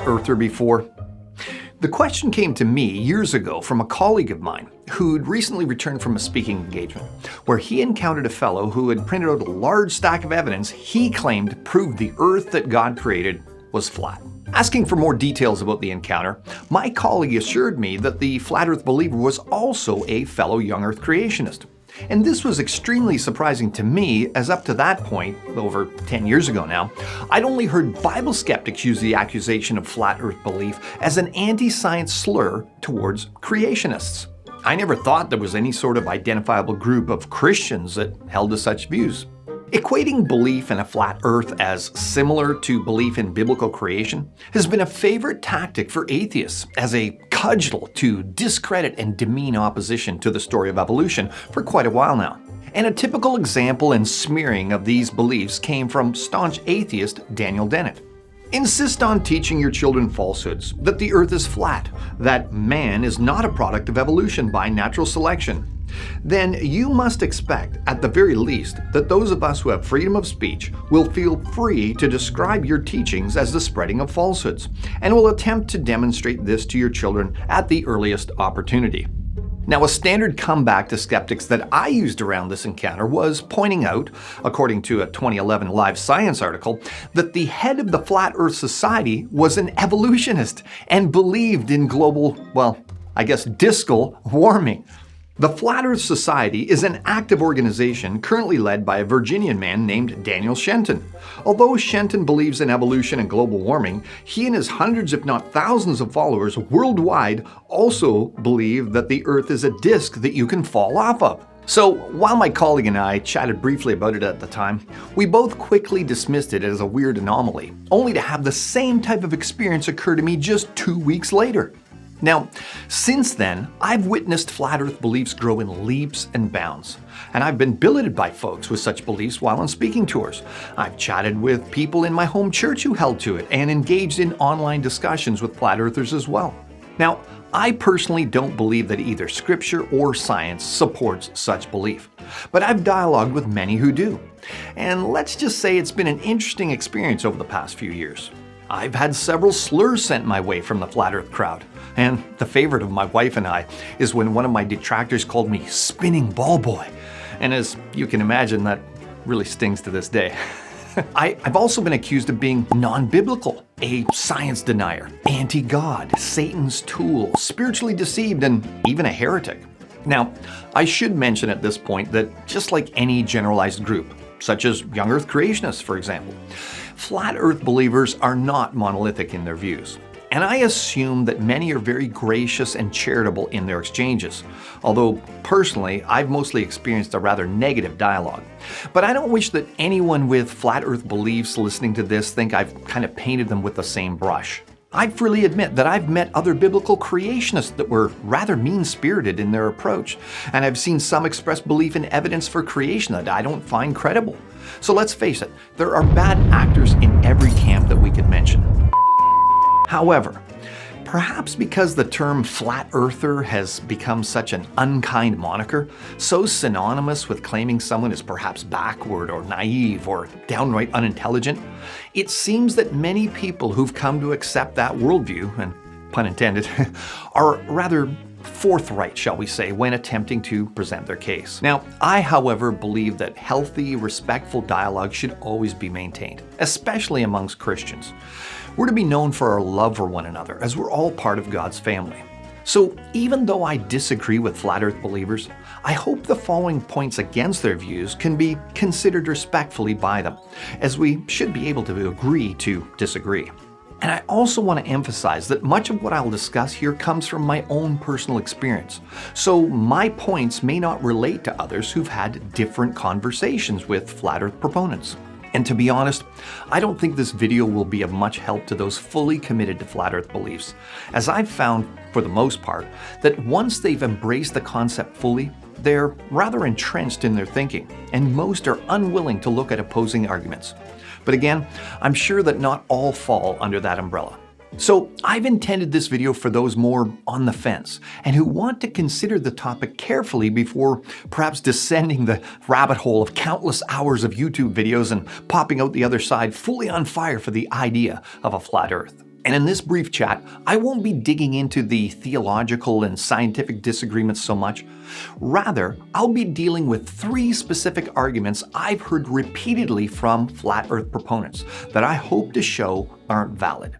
earther before? The question came to me years ago from a colleague of mine who'd recently returned from a speaking engagement, where he encountered a fellow who had printed out a large stack of evidence he claimed proved the earth that God created was flat. Asking for more details about the encounter, my colleague assured me that the flat earth believer was also a fellow young earth creationist. And this was extremely surprising to me, as up to that point, over 10 years ago now, I'd only heard Bible skeptics use the accusation of flat earth belief as an anti-science slur towards creationists. I never thought there was any sort of identifiable group of Christians that held to such views. Equating belief in a flat earth as similar to belief in biblical creation has been a favorite tactic for atheists as a cudgel to discredit and demean opposition to the story of evolution for quite a while now. And a typical example and smearing of these beliefs came from staunch atheist Dennett. Insist on teaching your children falsehoods, that the earth is flat, that man is not a product of evolution by natural selection. Then you must expect, at the very least, that those of us who have freedom of speech will feel free to describe your teachings as the spreading of falsehoods, and will attempt to demonstrate this to your children at the earliest opportunity. Now, a standard comeback to skeptics that I used around this encounter was pointing out, according to a 2011 Live Science article, that the head of the Flat Earth Society was an evolutionist and believed in global, discal warming. The Flat Earth Society is an active organization currently led by a Virginian man named Daniel Shenton. Although Shenton believes in evolution and global warming, he and his hundreds if not thousands of followers worldwide also believe that the Earth is a disk that you can fall off of. So while my colleague and I chatted briefly about it at the time, we both quickly dismissed it as a weird anomaly, only to have the same type of experience occur to me just 2 weeks later. Now, since then, I've witnessed flat earth beliefs grow in leaps and bounds, and I've been billeted by folks with such beliefs while on speaking tours. I've chatted with people in my home church who held to it and engaged in online discussions with flat earthers as well. Now, I personally don't believe that either scripture or science supports such belief, but I've dialogued with many who do. And let's just say it's been an interesting experience over the past few years. I've had several slurs sent my way from the flat earth crowd, and the favorite of my wife and I is when one of my detractors called me spinning ball boy. And as you can imagine, that really stings to this day. I've also been accused of being non-biblical, a science denier, anti-God, Satan's tool, spiritually deceived, and even a heretic. Now, I should mention at this point that just like any generalized group, such as young earth creationists, for example, flat earth believers are not monolithic in their views. And I assume that many are very gracious and charitable in their exchanges, although personally, I've mostly experienced a rather negative dialogue. But I don't wish that anyone with flat earth beliefs listening to this think I've kind of painted them with the same brush. I freely admit that I've met other biblical creationists that were rather mean-spirited in their approach, and I've seen some express belief in evidence for creation that I don't find credible. So let's face it, there are bad actors in every camp that we could mention. However, perhaps because the term flat earther has become such an unkind moniker, so synonymous with claiming someone is perhaps backward or naive or downright unintelligent, it seems that many people who've come to accept that worldview, and pun intended, are rather forthright, shall we say, when attempting to present their case. Now, I, however, believe that healthy, respectful dialogue should always be maintained, especially amongst Christians. We're to be known for our love for one another, as we're all part of God's family. So even though I disagree with flat earth believers, I hope the following points against their views can be considered respectfully by them, as we should be able to agree to disagree. And I also want to emphasize that much of what I'll discuss here comes from my own personal experience, so my points may not relate to others who've had different conversations with flat earth proponents. And to be honest, I don't think this video will be of much help to those fully committed to flat earth beliefs, as I've found, for the most part, that once they've embraced the concept fully, they're rather entrenched in their thinking, and most are unwilling to look at opposing arguments. But again, I'm sure that not all fall under that umbrella. So I've intended this video for those more on the fence and who want to consider the topic carefully before perhaps descending the rabbit hole of countless hours of YouTube videos and popping out the other side fully on fire for the idea of a flat earth. And in this brief chat, I won't be digging into the theological and scientific disagreements so much. Rather, I'll be dealing with 3 specific arguments I've heard repeatedly from flat Earth proponents that I hope to show aren't valid.